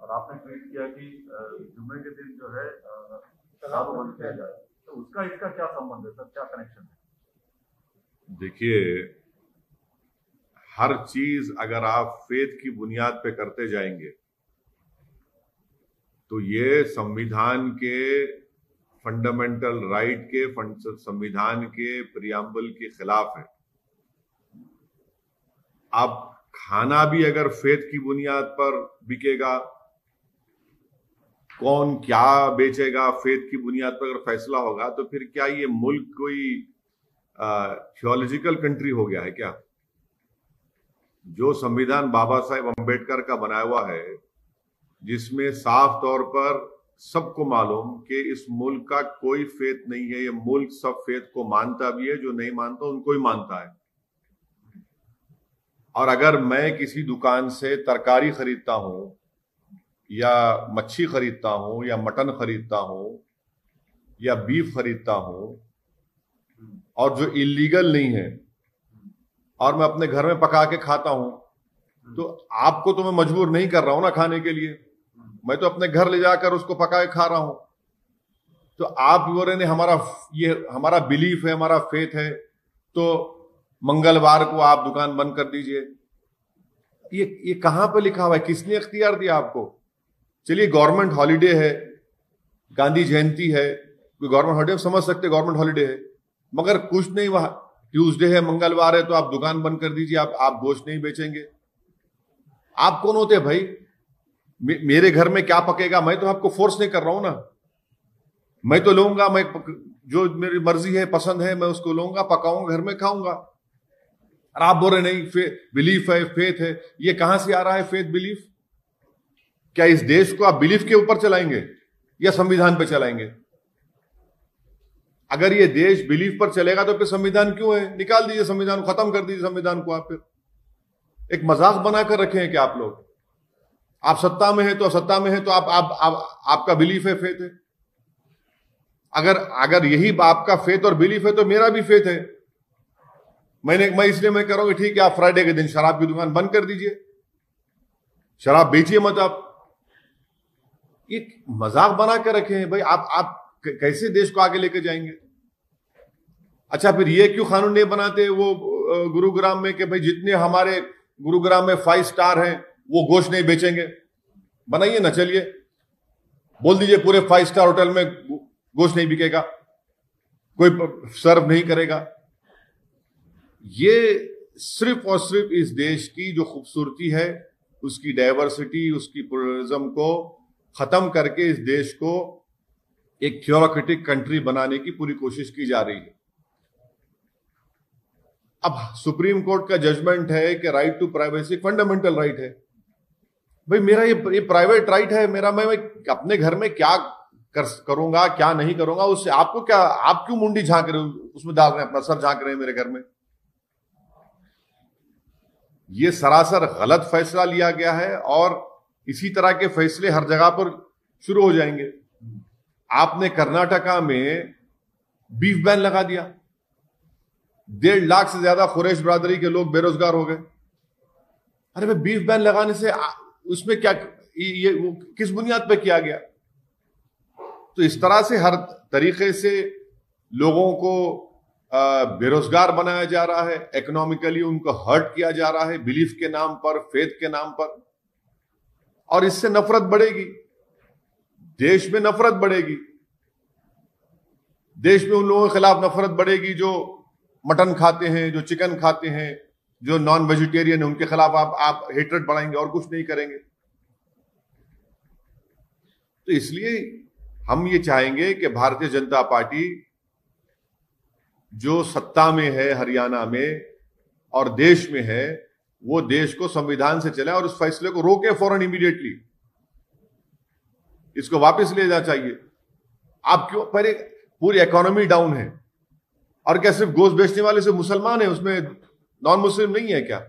और आपने ट्वीट किया कि जुम्मे के दिन जो है शराब बंद किया जाए, तो उसका इसका क्या संबंध है सर, क्या कनेक्शन है? देखिए, हर चीज अगर आप फेथ की बुनियाद पे करते जाएंगे तो ये संविधान के फंडामेंटल राइट के संविधान के प्रियम्बल के खिलाफ है। अब खाना भी अगर फेथ की बुनियाद पर बिकेगा, कौन क्या बेचेगा फेथ की बुनियाद पर अगर फैसला होगा, तो फिर क्या ये मुल्क कोई थियोलॉजिकल कंट्री हो गया है क्या? जो संविधान बाबा साहेब अंबेडकर का बनाया हुआ है, जिसमें साफ तौर पर सबको मालूम कि इस मुल्क का कोई फेथ नहीं है, ये मुल्क सब फेथ को मानता भी है, जो नहीं मानता उनको ही मानता है। और अगर मैं किसी दुकान से तरकारी खरीदता हूं या मच्छी खरीदता हूं या मटन खरीदता हूं या बीफ खरीदता हूं और जो इलीगल नहीं है और मैं अपने घर में पका के खाता हूं, तो आपको तो मैं मजबूर नहीं कर रहा हूं ना खाने के लिए, मैं तो अपने घर ले जाकर उसको पका के खा रहा हूं। तो आप बोल रहे हैं ये हमारा बिलीफ है, हमारा फेथ है, तो मंगलवार को आप दुकान बंद कर दीजिए। ये कहां पे लिखा हुआ है? किसने इख्तियार दिया आपको? चलिए गवर्नमेंट हॉलीडे है, गांधी जयंती है, कोई गवर्नमेंट हॉलीडे समझ सकते, गवर्नमेंट हॉलीडे है, मगर कुछ नहीं, वहां ट्यूसडे है, मंगलवार है, तो आप दुकान बंद कर दीजिए, आप गोश्त नहीं बेचेंगे। आप कौन होते हैं भाई? मेरे घर में क्या पकेगा, मैं तो आपको फोर्स नहीं कर रहा हूं ना, मैं तो लूंगा, मैं जो मेरी मर्जी है, पसंद है, मैं उसको लूंगा, पकाऊंगा, घर में खाऊंगा। और आप बोल रहे नहीं बिलीफ है, फेथ है। ये कहां से आ रहा है फेथ बिलीफ? क्या इस देश को आप बिलीफ के ऊपर चलाएंगे या संविधान पे चलाएंगे? अगर ये देश बिलीफ पर चलेगा तो फिर संविधान क्यों है? निकाल दीजिए संविधान को, खत्म कर दीजिए संविधान को। आप फिर एक मजाक बनाकर रखे हैं क्या आप लोग? आप सत्ता में है तो आपका बिलीफ है, फेथ है। अगर यही आपका फेथ और बिलीफ है तो मेरा भी फेथ है। मैं इसलिए मैं कह रहा हूं कि ठीक है, आप फ्राइडे के दिन शराब की दुकान बंद कर दीजिए, शराब बेचिए मत आप। ये मजाक बना के रखे हैं भाई। आप कैसे देश को आगे लेके जाएंगे? अच्छा, फिर ये क्यों कानून नहीं बनाते वो गुरुग्राम में कि भाई जितने हमारे गुरुग्राम में 5 स्टार हैं वो गोश्त नहीं बेचेंगे? बनाइए ना, चलिए बोल दीजिए पूरे 5 स्टार होटल में गोश्त नहीं बिकेगा, कोई सर्व नहीं करेगा। ये सिर्फ और सिर्फ इस देश की जो खूबसूरती है, उसकी डाइवर्सिटी, उसकी प्लुरलिज्म को खत्म करके इस देश को एक थियोक्रेटिक कंट्री बनाने की पूरी कोशिश की जा रही है। अब सुप्रीम कोर्ट का जजमेंट है कि right to privacy fundamental right है। भाई मेरा ये प्राइवेट राइट है मेरा, मैं अपने घर में क्या करूंगा क्या नहीं करूंगा, उससे आपको क्या? आप क्यों मुंडी झांक रहे हो, उसमें डाल रहे हैं, अपना सर झांक रहे हैं मेरे घर में? ये सरासर गलत फैसला लिया गया है और इसी तरह के फैसले हर जगह पर शुरू हो जाएंगे। आपने कर्नाटका में बीफ बैन लगा दिया, 1.5 लाख से ज्यादा कुरैश बिरादरी के लोग बेरोजगार हो गए। अरे भाई, बीफ बैन लगाने से उसमें क्या, ये वो किस बुनियाद पे किया गया? तो इस तरह से हर तरीके से लोगों को बेरोजगार बनाया जा रहा है, इकोनॉमिकली उनको हर्ट किया जा रहा है, बिलीफ के नाम पर, फेथ के नाम पर। और इससे नफरत बढ़ेगी, देश में नफरत बढ़ेगी, देश में उन लोगों के खिलाफ नफरत बढ़ेगी जो मटन खाते हैं, जो चिकन खाते हैं, जो नॉन वेजिटेरियन है, उनके खिलाफ आप हेट्रेड बढ़ाएंगे और कुछ नहीं करेंगे। तो इसलिए हम ये चाहेंगे कि भारतीय जनता पार्टी जो सत्ता में है हरियाणा में और देश में है, वो देश को संविधान से चले और उस फैसले को रोके फौरन, इमीडिएटली इसको वापस ले जाना चाहिए। आप क्यों, पहले पूरी इकोनॉमी डाउन है और क्या सिर्फ गोश्त बेचने वाले सिर्फ मुसलमान है, उसमें नॉन मुस्लिम नहीं है क्या?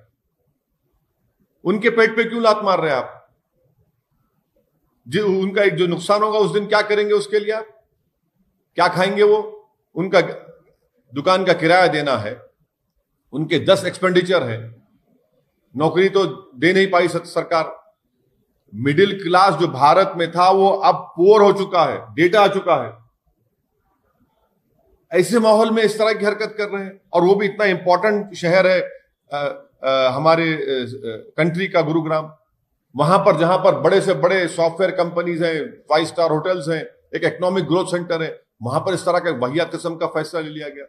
उनके पेट पे क्यों लात मार रहे हैं आप? जो उनका एक जो नुकसान होगा उस दिन क्या करेंगे उसके लिए? क्या खाएंगे वो? उनका दुकान का किराया देना है, उनके 10 एक्सपेंडिचर है, नौकरी तो दे नहीं पाई सरकार। मिडिल क्लास जो भारत में था वो अब पुअर हो चुका है, डेटा आ चुका है। ऐसे माहौल में इस तरह की हरकत कर रहे हैं, और वो भी इतना इंपॉर्टेंट शहर है हमारे कंट्री का, गुरुग्राम। वहां पर जहां पर बड़े से बड़े सॉफ्टवेयर कंपनीज हैं, 5 स्टार होटल्स हैं, एक इकोनॉमिक ग्रोथ सेंटर है, वहां पर इस तरह का वाहियात किस्म का फैसला ले लिया गया।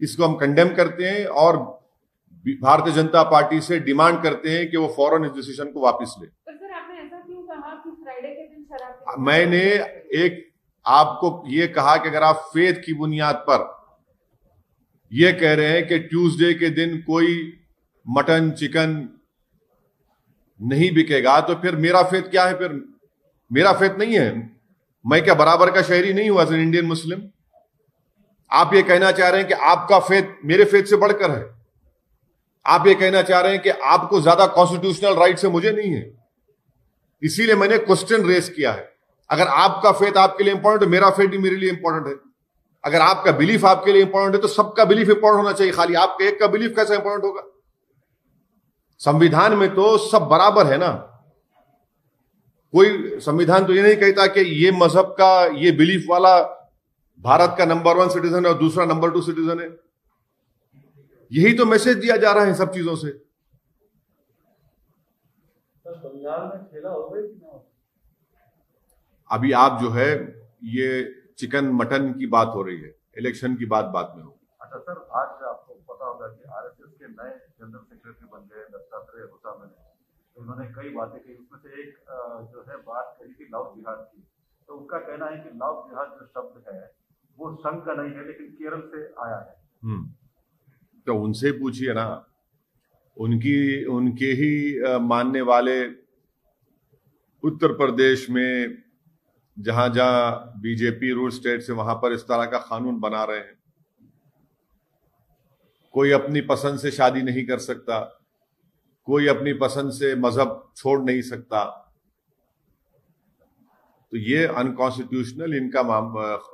इसको हम कंडेम करते हैं और भारतीय जनता पार्टी से डिमांड करते हैं कि वो फौरन इस डिसीजन को वापस ले। पर सर, आपने ऐसा क्यों कहा कि फ्राइडे के दिन शराब? मैंने एक आपको ये कहा कि अगर आप फेथ की बुनियाद पर ये कह रहे हैं कि ट्यूसडे के दिन कोई मटन चिकन नहीं बिकेगा, तो फिर मेरा फेथ क्या है? फिर मेरा फेथ नहीं है। मैं क्या बराबर का शहरी नहीं हूं एज एन इंडियन मुस्लिम? आप ये कहना चाह रहे हैं कि आपका फेथ मेरे फेथ से बढ़कर है। आप ये कहना चाह रहे हैं कि आपको ज्यादा कॉन्स्टिट्यूशनल राइट से मुझे नहीं है। इसीलिए मैंने क्वेश्चन रेस किया है। अगर आपका फेथ आपके लिए इंपॉर्टेंट है, मेरा फेथ भी मेरे लिए इंपॉर्टेंट है। अगर आपका बिलीफ आपके लिए इंपॉर्टेंट है तो सबका बिलीफ इंपॉर्टेंट होना चाहिए। खाली आपके एक का बिलीफ कैसा इंपॉर्टेंट होगा? संविधान में तो सब बराबर है ना। कोई संविधान तो ये नहीं कहता कि ये मजहब का, ये बिलीफ वाला भारत का नंबर 1 सिटीजन है और दूसरा नंबर 2 सिटीजन है। यही तो मैसेज दिया जा रहा है सब चीजों से। बंगाल में खेला होगा कि ना? अभी आप जो है ये चिकन मटन की बात हो रही है, इलेक्शन की बात बाद में हो। अच्छा सर, आज आपको पता होगा कि आरएसएस के नए जनरल सेक्रेटरी बन गए दत्तात्रेय होसामने। उन्होंने कई बातें कही, उसमें से एक जो है बात कही थी लव जिहाद की। तो उनका कहना है कि लव जिहाद जो शब्द है वो संघ का नहीं है, लेकिन केरल से आया है। तो उनसे पूछिए ना, उनके ही मानने वाले उत्तर प्रदेश में जहां जहां बीजेपी रूल स्टेट से, वहां पर इस तरह का कानून बना रहे हैं। कोई अपनी पसंद से शादी नहीं कर सकता, कोई अपनी पसंद से मजहब छोड़ नहीं सकता। तो ये अनकॉन्स्टिट्यूशनल इनका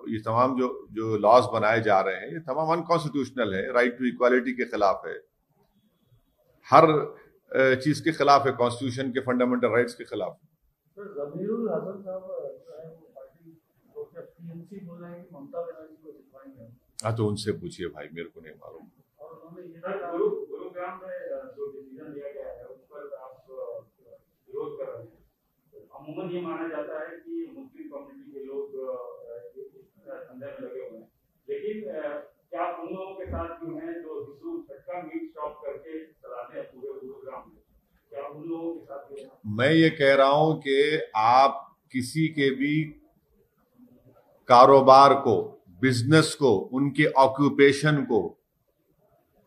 ये तमाम जो लॉज बनाए जा रहे हैं ये तमाम अनकॉन्स्टिट्यूशनल है, राइट टू इक्वालिटी के खिलाफ है, हर चीज के खिलाफ है, कॉन्स्टिट्यूशन के फंडामेंटल राइट्स के खिलाफ। जमीरुल हसन साहब पार्टी टीएमसी बोल रहे हैं कि ममता बनर्जी को जितवाएंगे। हाँ, तो उनसे पूछिए भाई, मेरे को नहीं मालूम। और उन्होंने ये कहा गुरुग्राम में जो डिसीजन लिया गया है उस पर आप विरोध कर रहे हैं। अमूमन ये माना जाता है कि मुस्लिम कम्युनिटी के लोग संदेह में लगे हुए हैं, लेकिन क्या उन लोगों के साथ जो है जो हिंदू झटका मीट स्टॉप करके चलाते हैं पूरे गुरुग्राम में, क्या उन लोगों के साथ भी? मैं ये कह रहा हूं कि आप किसी के भी कारोबार को, बिजनेस को, उनके ऑक्यूपेशन को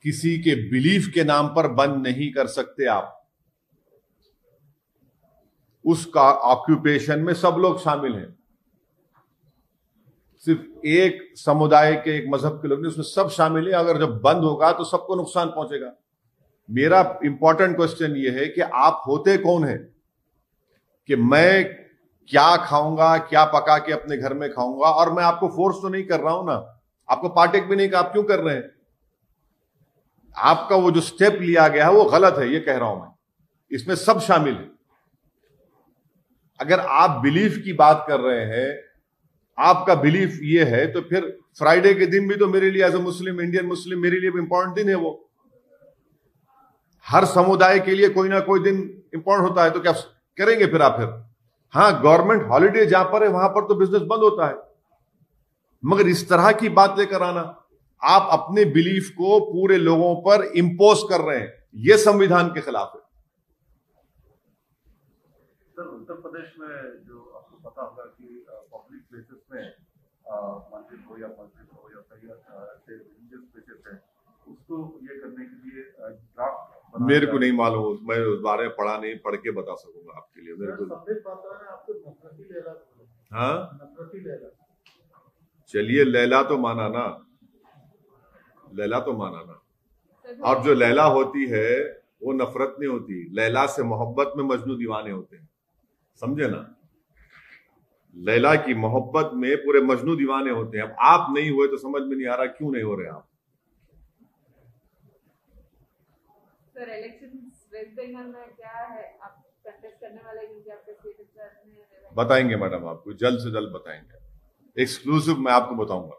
किसी के बिलीफ के नाम पर बंद नहीं कर सकते। आप उसका ऑक्यूपेशन में सब लोग शामिल हैं, सिर्फ एक समुदाय के, एक मजहब के लोग नहीं, उसमें सब शामिल हैं। अगर जब बंद होगा तो सबको नुकसान पहुंचेगा। मेरा इंपॉर्टेंट क्वेश्चन ये है कि आप होते कौन है कि मैं क्या खाऊंगा, क्या पका के अपने घर में खाऊंगा, और मैं आपको फोर्स तो नहीं कर रहा हूं ना, आपको पार्टेक भी नहीं कि आप क्यों कर रहे हैं। आपका वो जो स्टेप लिया गया है वो गलत है, ये कह रहा हूं मैं। इसमें सब शामिल है। अगर आप बिलीफ की बात कर रहे हैं, आपका बिलीफ ये है, तो फिर फ्राइडे के दिन भी तो मेरे लिए as a Muslim, Indian Muslim, मेरे लिए भी इंपॉर्टेंट दिन है वो। हर समुदाय के लिए कोई ना कोई दिन इंपॉर्टेंट होता है, तो क्या करेंगे फिर आप? फिर हाँ, गवर्नमेंट हॉलिडे जहां पर है वहां पर तो बिजनेस बंद होता है, मगर इस तरह की बात लेकर आना, आप अपने बिलीफ को पूरे लोगों पर इंपोज कर रहे हैं, यह संविधान के खिलाफ है। सर, उत्तर प्रदेश में जो आपको पता होगा कि पब्लिक प्लेसेस में मंदिर हो या मस्जिद हो या कई ऐसे रिलीजियस प्लेसेस है, उसको ये करने के लिए ड्राफ्ट मेरे को नहीं मालूम, मैं उस बारे में पढ़ा नहीं, पढ़ के बता सकूंगा आपके लिए। मेरे को हाँ, चलिए, लैला तो माना ना, लैला तो माना ना। और जो लैला होती है वो नफरत नहीं होती, लैला से मोहब्बत में मजनू दीवाने होते हैं, समझे ना। लैला की मोहब्बत में पूरे मजनू दीवाने होते हैं। अब आप नहीं हुए तो समझ में नहीं आ रहा क्यों नहीं हो रहे आप। सर, इलेक्शन वेस्ट बंगाल में क्या है, आप कंटेस्ट करने वाले क्योंकि आपका सीट में बताएंगे मैडम, आपको जल्द से जल्द बताएंगे। एक्सक्लूसिव मैं आपको बताऊंगा,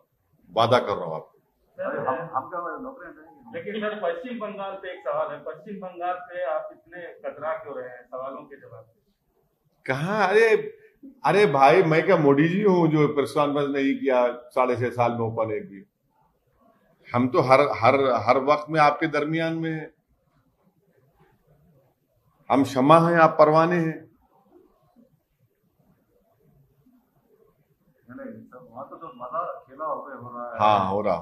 वादा कर रहा हूँ आपको। लेकिन सर पश्चिम बंगाल पे एक सवाल है, पश्चिम बंगाल पे आप इतने कतरा क्यों रहे हैं सवालों के जवाब? कहाँ? अरे भाई, मैं क्या मोदी जी हूँ जो प्रशांत नहीं किया 6.5 साल में ओपन एक भी? हम तो हर वक्त में आपके दरमियान में हैं। हम शमा हैं, आप परवाने हैं। वहाँ तो मजा खेला हो रहा है। हाँ, हो रहा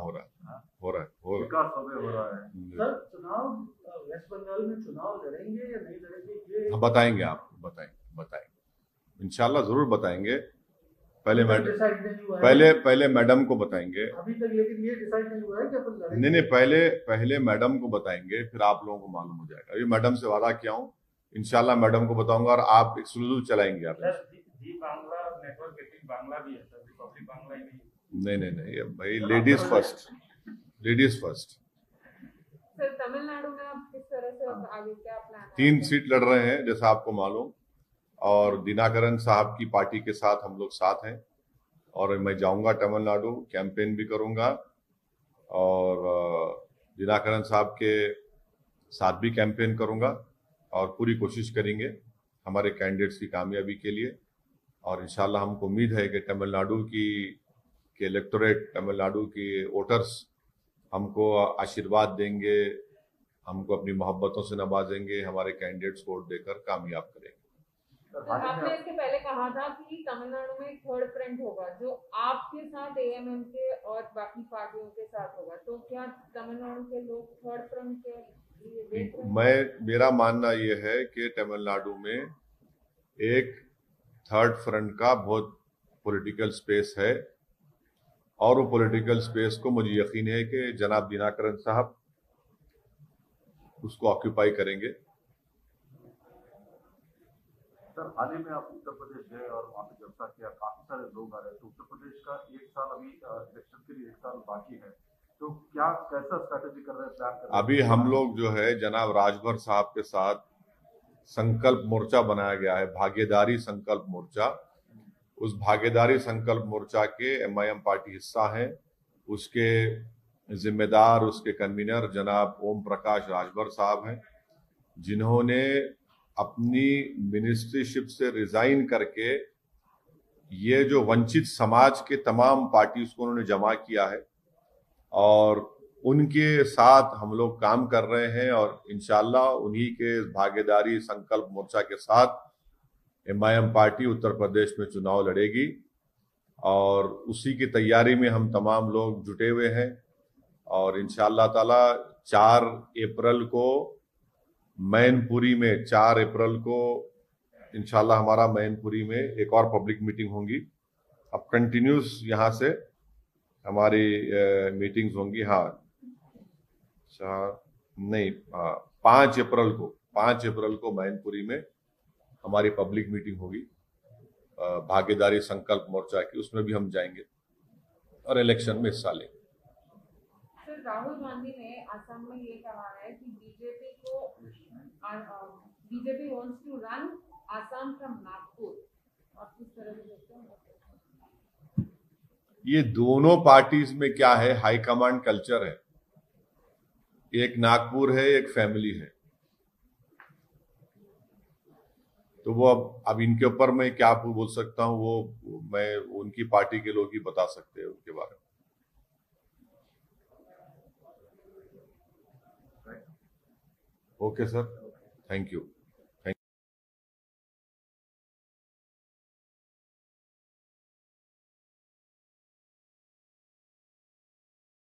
विकास हो रहा है। सर, चुनाव वेस्ट बंगाल में चुनाव लड़ेंगे या नहीं लड़ेंगे, ये बताएंगे आपको, बताएंगे इंशाल्लाह, जरूर बताएंगे। पहले मैडम को बताएंगे। अभी तक लेकिन ये डिसाइड नहीं हुआ है कि अपन लड़ेंगे। नहीं, पहले मैडम को बताएंगे, फिर आप लोगों को मालूम हो जाएगा। अभी मैडम से वादा किया हूँ, इंशाल्लाह मैडम को बताऊंगा और आप एक्सक्लूसिव चलाएंगे आप। जी बांग्ला नेटवर्क 18 बांग्ला भी है सर, रिपब्लिक बांग्ला ही नहीं, ये भाई लेडीज फर्स्ट। सर तमिलनाडु में आप किस तरह से आगे क्या प्लान है? 3 सीट लड़ रहे हैं जैसा आपको मालूम, और दिनाकरन साहब की पार्टी के साथ हम लोग साथ हैं, और मैं जाऊंगा तमिलनाडु, कैंपेन भी करूंगा और दिनाकरन साहब के साथ भी कैंपेन करूंगा, और पूरी कोशिश करेंगे हमारे कैंडिडेट्स की कामयाबी के लिए। और इंशाल्लाह हमको उम्मीद है कि तमिलनाडु के इलेक्टोरेट, तमिलनाडु के वोटर्स हमको आशीर्वाद देंगे, हमको अपनी मोहब्बतों से नवाजेंगे, हमारे कैंडिडेट्स वोट देकर कामयाब करेंगे। आपने इसके पहले कहा था कि तमिलनाडु में एक थर्ड फ्रंट होगा जो आपके साथ एएमएम के और बाकी पार्टियों के साथ होगा, तो क्या तमिलनाडु के लोग थर्ड फ्रंट के लिए देख रहे हैं? मेरा मानना यह है कि तमिलनाडु में एक थर्ड फ्रंट का बहुत पॉलिटिकल स्पेस है, और वो पॉलिटिकल स्पेस को मुझे यकीन है कि जनाब दिनाकरन साहब उसको ऑक्यूपाई करेंगे। सर, हाल ही में आप उत्तर प्रदेश गए और वहाँ पे जलसा किया, काफी सारे लोग आ रहे हैं, तो उत्तर प्रदेश का 1 साल अभी इलेक्शन के लिए 1 साल बाकी है, तो कैसा स्ट्रैटेजी कर रहे हैं, प्लान कर रहे हैं? अभी हम लोग जो है जनाब राजभर साहब के साथ संकल्प मोर्चा बनाया गया है, भागीदारी संकल्प मोर्चा। उस भागीदारी संकल्प मोर्चा के एमआईएम पार्टी हिस्सा है, उसके जिम्मेदार, उसके कन्वीनर जनाब ओम प्रकाश राजभर साहब हैं, जिन्होंने अपनी मिनिस्ट्रीशिप से रिजाइन करके ये जो वंचित समाज के तमाम पार्टीज को उन्होंने जमा किया है, और उनके साथ हम लोग काम कर रहे हैं, और इंशाल्लाह उन्हीं के भागीदारी संकल्प मोर्चा के साथ एमआईएम पार्टी उत्तर प्रदेश में चुनाव लड़ेगी, और उसी की तैयारी में हम तमाम लोग जुटे हुए हैं। और इंशाल्लाह ताला 4 अप्रैल को मैनपुरी में, 4 अप्रैल को इंशाल्लाह हमारा मैनपुरी में एक और पब्लिक मीटिंग होगी। अब कंटिन्यूस यहाँ से हमारी मीटिंग्स होंगी। हाँ, 5 अप्रैल को मैनपुरी में हमारी पब्लिक मीटिंग होगी भागीदारी संकल्प मोर्चा की, उसमें भी हम जाएंगे और इलेक्शन में हिस्सा लेंगे। सर, राहुल गांधी ने असम में ये कहा है कि BJP wants to run Assam from Nagpur, आप किस तरह से देखते हैं? ये दोनों पार्टीज में क्या है, हाई कमांड कल्चर है। एक नागपुर है, एक फैमिली है, तो वो अब इनके ऊपर मैं क्या बोल सकता हूं, वो मैं उनकी पार्टी के लोग ही बता सकते हैं उनके बारे में। Okay sir, thank you.